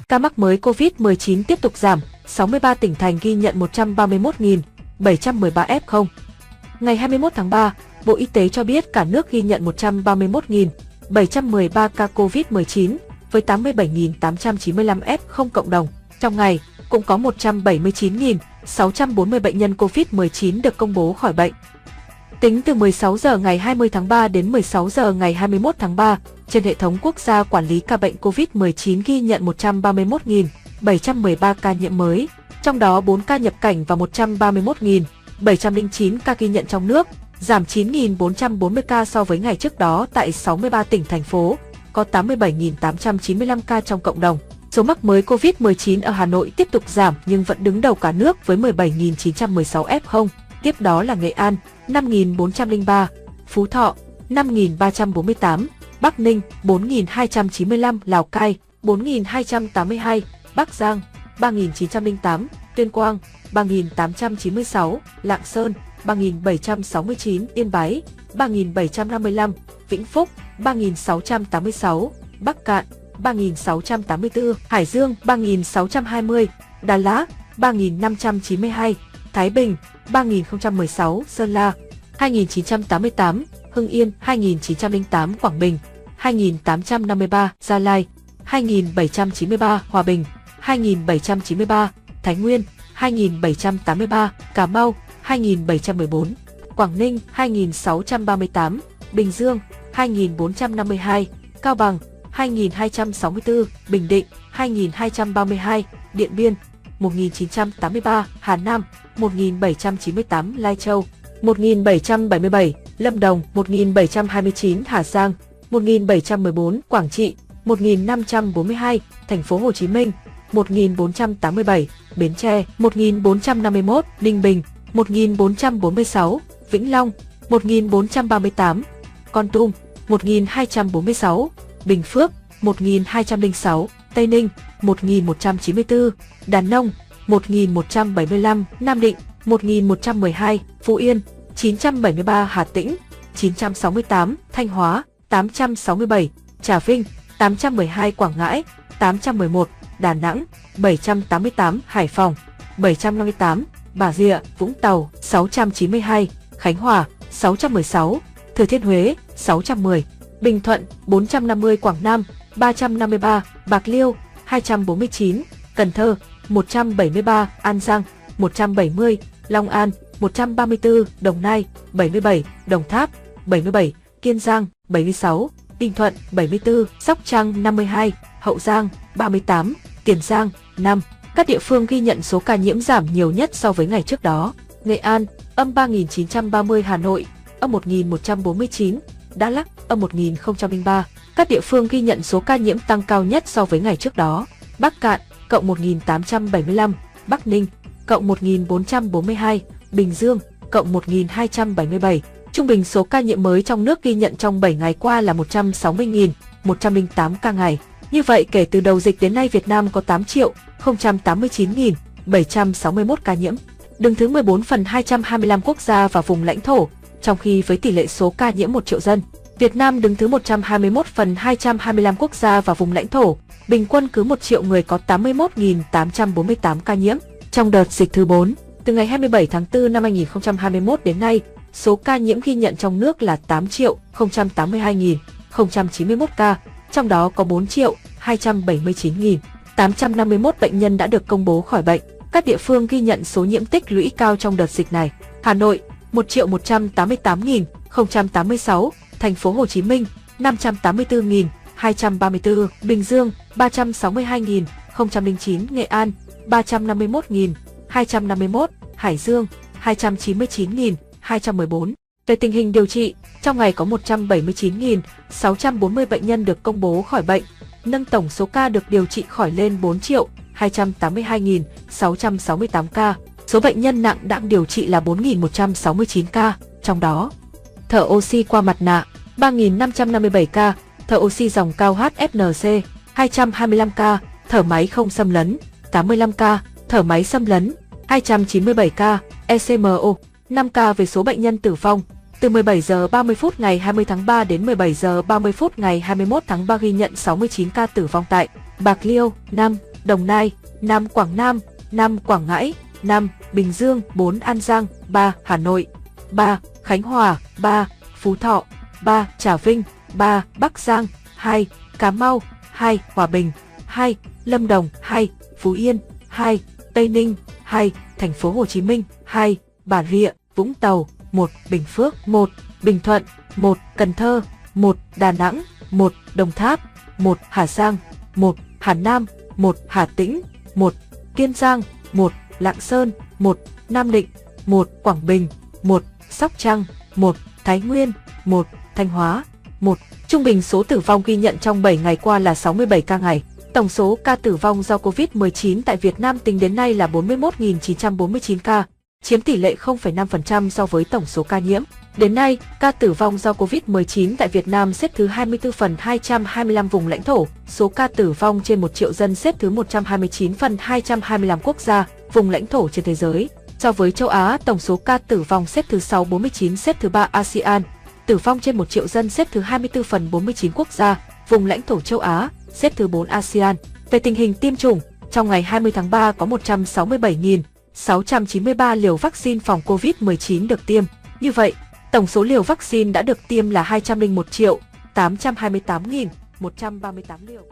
Ca mắc mới COVID-19 tiếp tục giảm, 63 tỉnh thành ghi nhận 131.713 F0. Ngày 21 tháng 3, Bộ Y tế cho biết cả nước ghi nhận 131.713 ca COVID-19 với 87.895 F0 cộng đồng. Trong ngày, cũng có 179.640 bệnh nhân COVID-19 được công bố khỏi bệnh. Tính từ 16 giờ ngày 20 tháng 3 đến 16 giờ ngày 21 tháng 3, trên hệ thống quốc gia quản lý ca bệnh COVID-19 ghi nhận 131.713 ca nhiễm mới, trong đó 4 ca nhập cảnh và 131.709 ca ghi nhận trong nước, giảm 9.440 ca so với ngày trước đó tại 63 tỉnh thành phố, có 87.895 ca trong cộng đồng. Số mắc mới COVID-19 ở Hà Nội tiếp tục giảm nhưng vẫn đứng đầu cả nước với 17.916 F0, tiếp đó là Nghệ An 5.403, Phú Thọ 5.348, Bắc Ninh 4.295, Lào Cai 4.282, Bắc Giang 3.908, Tuyên Quang 3.896, Lạng Sơn 3.769, Yên Bái 3.755, Vĩnh Phúc 3.686, Bắc Cạn 3.684, Hải Dương 3.620, Đà Lạt 3.592, Thái Bình 3.016, Sơn La 2.988, Hưng Yên 2.908, Quảng Bình 2.853, Gia Lai 2.793, Hòa Bình 2.793, Thái Nguyên 2.783, Cà Mau 2.714, Quảng Ninh 2.638, Bình Dương 2.452, Cao Bằng 2.264, Bình Định 2.232, Điện Biên 1.983, Hà Nam 1.798, Lai Châu 1.777, Lâm Đồng 1.729, Hà Giang 1.714, Quảng Trị 1.542, Thành phố Hồ Chí Minh 1.487, Bến Tre 1.451, Ninh Bình 1.446, Vĩnh Long 1.438, Kon Tum 1.246, Bình Phước 1.206, Tây Ninh 1.194, Đà Nông 1.175, Nam Định 1.112, Phú Yên 973, Hà Tĩnh 968, Thanh Hóa 867, Trà Vinh 812, Quảng Ngãi 811, Đà Nẵng 788, Hải Phòng 758, Bà Rịa, Vũng Tàu 692, Khánh Hòa 616, Thừa Thiên Huế 610, Bình Thuận 450, Quảng Nam 353, Bạc Liêu 249, Cần Thơ 173, An Giang 170, Long An 134, Đồng Nai 77, Đồng Tháp 77, Kiên Giang 76, Ninh Thuận 74, Sóc Trăng 52, Hậu Giang 38, Tiền Giang 5. Các địa phương ghi nhận số ca nhiễm giảm nhiều nhất so với ngày trước đó. Nghệ An âm 3.930, Hà Nội âm 1.149, Đắk Lắk âm 1.003. Các địa phương ghi nhận số ca nhiễm tăng cao nhất so với ngày trước đó. Bắc Cạn cộng 1.875, Bắc Ninh cộng 1.442, Bình Dương cộng 1.277. Trung bình số ca nhiễm mới trong nước ghi nhận trong 7 ngày qua là 160.108 ca ngày. Như vậy kể từ đầu dịch đến nay Việt Nam có 8.089.761 ca nhiễm, đứng thứ 14 phần 225 quốc gia và vùng lãnh thổ, trong khi với tỷ lệ số ca nhiễm 1 triệu dân, Việt Nam đứng thứ 121 phần 225 quốc gia và vùng lãnh thổ, bình quân cứ 1 triệu người có 81.848 ca nhiễm. Trong đợt dịch thứ 4, từ ngày 27 tháng 4 năm 2021 đến nay, số ca nhiễm ghi nhận trong nước là 8.082.091 ca, trong đó có 4.279.851 bệnh nhân đã được công bố khỏi bệnh. Các địa phương ghi nhận số nhiễm tích lũy cao trong đợt dịch này. Hà Nội 1.188.086, Thành phố Hồ Chí Minh 584.234, Bình Dương 362.009, Nghệ An 351.251, Hải Dương 299.214. Về tình hình điều trị, trong ngày có 179.640 bệnh nhân được công bố khỏi bệnh, nâng tổng số ca được điều trị khỏi lên 4.282.668 ca. Số bệnh nhân nặng đang điều trị là 4.169 ca, trong đó thở oxy qua mặt nạ 3.557 ca, thở oxy dòng cao HFNC 225 ca, thở máy không xâm lấn 85 ca, thở máy xâm lấn 297 ca, ECMO 5 ca. Về số bệnh nhân tử vong, từ 17 giờ 30 phút ngày 20 tháng 3 đến 17 giờ 30 phút ngày 21 tháng 3 ghi nhận 69 ca tử vong tại Bạc Liêu, 5, Đồng Nai, 5. Quảng Nam, 5. Quảng Ngãi, 5. Bình Dương, 4. An Giang, 3. Hà Nội, 3. Khánh Hòa, 3. Phú Thọ, 3. Trà Vinh, 3. Bắc Giang, 2. Cà Mau, 2. Hòa Bình, 2. Lâm Đồng, 2. Phú Yên, 2. Tây Ninh, 2. Thành phố Hồ Chí Minh, 2. Bà Rịa, Vũng Tàu, 1. Bình Phước, 1. Bình Thuận, 1. Cần Thơ, 1. Đà Nẵng, 1. Đồng Tháp, 1. Hà Giang, 1. Hà Nam, 1. Hà Tĩnh, 1. Kiên Giang, 1. Lạng Sơn, 1. Nam Định, 1. Quảng Bình, 1. Sóc Trăng, 1. Thái Nguyên, 1. Thanh Hóa, 1. Trung bình số tử vong ghi nhận trong 7 ngày qua là 67 ca ngày. Tổng số ca tử vong do Covid-19 tại Việt Nam tính đến nay là 41.949 ca, chiếm tỷ lệ 0,5% so với tổng số ca nhiễm. Đến nay, ca tử vong do Covid-19 tại Việt Nam xếp thứ 24 phần 225 vùng lãnh thổ, số ca tử vong trên 1 triệu dân xếp thứ 129 phần 225 quốc gia, vùng lãnh thổ trên thế giới. So với châu Á, tổng số ca tử vong xếp thứ 649, xếp thứ 3 ASEAN, tử vong trên 1 triệu dân xếp thứ 24 phần 49 quốc gia, vùng lãnh thổ châu Á, xếp thứ 4 ASEAN. Về tình hình tiêm chủng, trong ngày 20 tháng 3 có 167.693 liều vaccine phòng Covid-19 được tiêm. Như vậy, tổng số liều vaccine đã được tiêm là 201.828.138 liều.